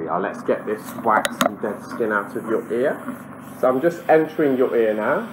we are. Let's get this wax and dead skin out of your ear. So I'm just entering your ear now.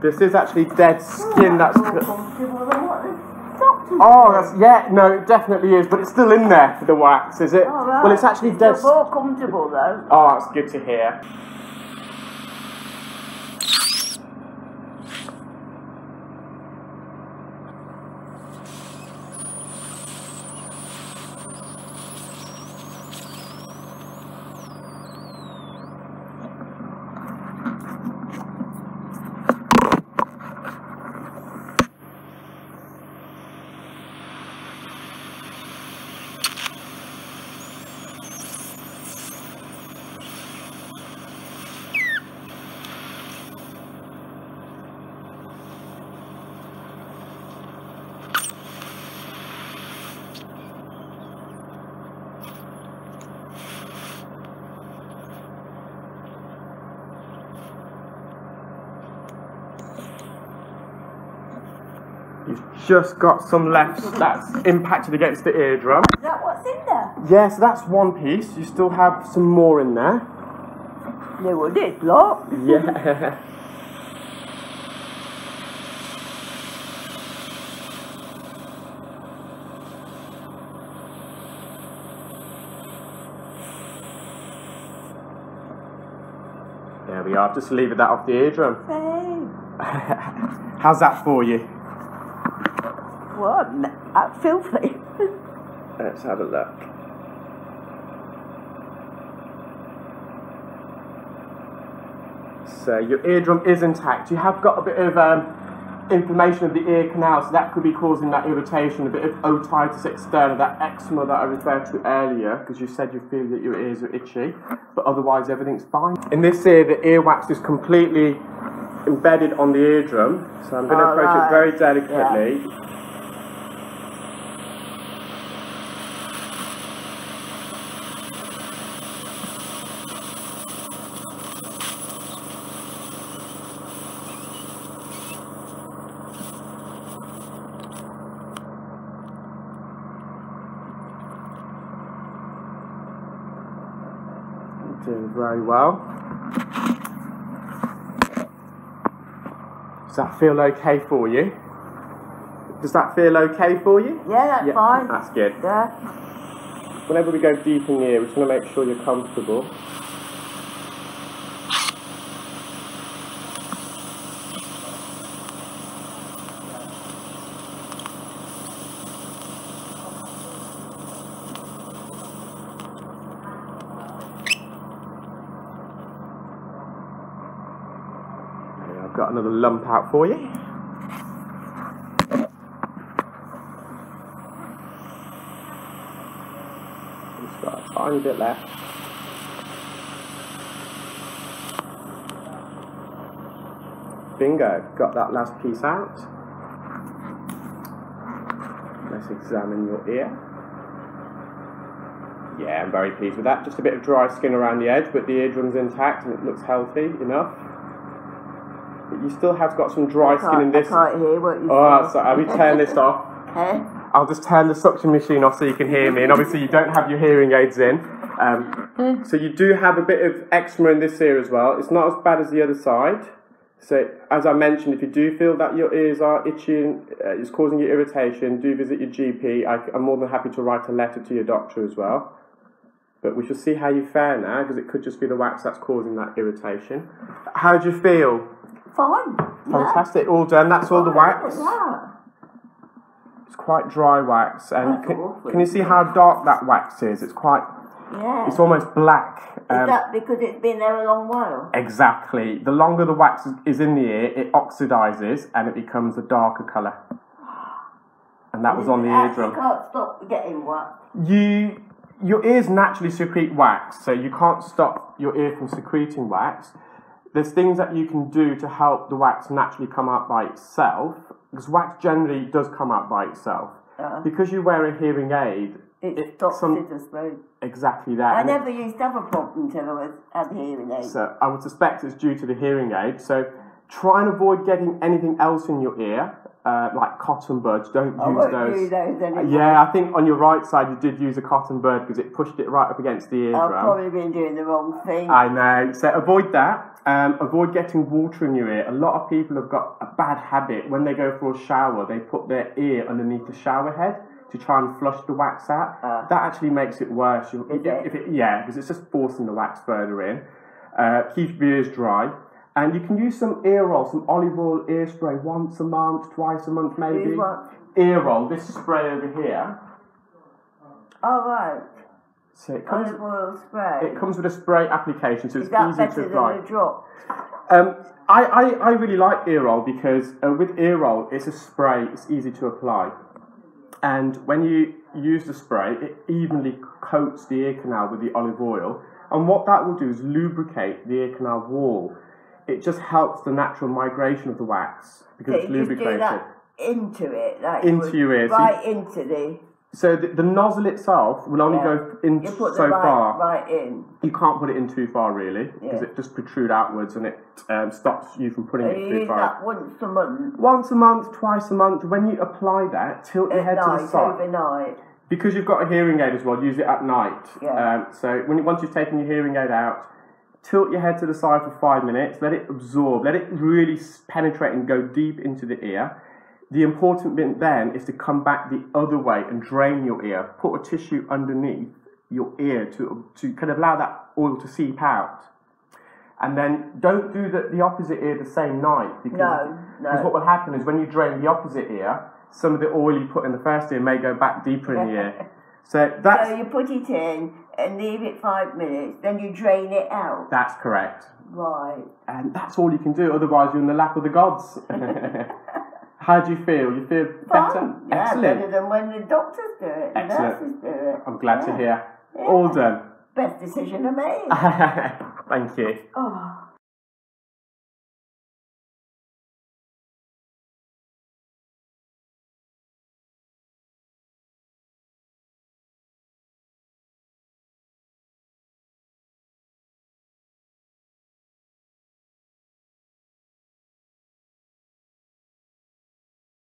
This is actually dead skin. That's yeah, no, it definitely is, but it's still in there for the wax, is it? Oh, right. Well, it's actually dead. It's more comfortable though. Oh, that's good to hear. You've just got some left that's impacted against the eardrum. Is that what's in there? Yeah, so that's one piece. You still have some more in there. No, well, this lot. Yeah. There we are. Just leave that off the eardrum. Same. How's that for you? What? That's filthy. Let's have a look. So your eardrum is intact. You have got a bit of inflammation of the ear canal, so that could be causing that irritation, a bit of otitis externa, that eczema that I referred to earlier, because you said you feel that your ears are itchy, but otherwise everything's fine. In this ear, the earwax is completely embedded on the eardrum, so I'm going to approach it very delicately. Yeah. Doing very well. Does that feel okay for you? Does that feel okay for you? Yeah, that's fine. That's good. Yeah. Whenever we go deep in the ear, we just want to make sure you're comfortable. I've got another lump out for you. Just got a tiny bit left. Bingo, got that last piece out. Let's examine your ear. Yeah, I'm very pleased with that. Just a bit of dry skin around the edge, but the eardrum's intact and it looks healthy enough. But you still have got some dry skin in this. I can't hear what you say. So let me turn this off. Okay. I'll just turn the suction machine off so you can hear me, and obviously you don't have your hearing aids in. So you do have a bit of eczema in this ear as well. It's not as bad as the other side. So as I mentioned, if you do feel that your ears are itching, it's causing you irritation, do visit your GP. I'm more than happy to write a letter to your doctor as well. But we shall see how you fare now, because it could just be the wax that's causing that irritation. How do you feel? Fine. Fantastic, all done. That's all the wax. Yeah. It's quite dry wax, and That's awful, can you see how dark that wax is? It's quite. Yeah. It's almost black. Is that because it's been there a long while? Exactly. The longer the wax is in the ear, it oxidizes and it becomes a darker colour. And that was on the eardrum. You can't stop getting wax. Your ears naturally secrete wax, so you can't stop your ear from secreting wax. There's things that you can do to help the wax naturally come out by itself, because wax generally does come out by itself. Because you wear a hearing aid, it stops it as well. Exactly that. I never used to have a problem until I had hearing aids. So I would suspect it's due to the hearing aid. So try and avoid getting anything else in your ear, like cotton buds. Don't use those. Use those anymore. Yeah, I think on your right side you did use a cotton bud because it pushed it right up against the eardrum. I've probably been doing the wrong thing. I know. So avoid that. Avoid getting water in your ear. A lot of people have got a bad habit. When they go for a shower, they put their ear underneath the shower head to try and flush the wax out. That actually makes it worse. Yeah, because it's just forcing the wax further in. Keep your ears dry. And you can use some ear roll, some olive oil ear spray once a month, twice a month maybe. Use what? Ear roll, this spray over here. Oh, right. So it comes, olive oil spray. It comes with a spray application, so it's easy to apply. Is that better than a drop? I really like ear roll because with ear roll, it's a spray, it's easy to apply. And when you use the spray, it evenly coats the ear canal with the olive oil. And what that will do is lubricate the ear canal wall. It just helps the natural migration of the wax because it's lubricated. Do that into it, like into your ear. Right into the... So the nozzle itself will only go in you put so the far. Right in. You can't put it in too far really, because it just protrudes outwards and it stops you from putting it too far. That once a month? Once a month, twice a month. When you apply that, tilt your head to the side. Overnight. Because you've got a hearing aid as well, use it at night. Yeah. So once you've taken your hearing aid out, tilt your head to the side for 5 minutes, let it absorb, let it really penetrate and go deep into the ear. The important bit then is to come back the other way and drain your ear. Put a tissue underneath your ear to kind of allow that oil to seep out. And then don't do the opposite ear the same night. Because what will happen is when you drain the opposite ear, some of the oil you put in the first ear may go back deeper in the ear. So you put it in and leave it 5 minutes, then you drain it out. That's correct. Right. And that's all you can do, otherwise you're in the lap of the gods. How do you feel? You feel better? Yeah, excellent. Better than when the doctors do it, the nurses do it. I'm glad to hear. Yeah. All done. Best decision I made. Thank you. Oh.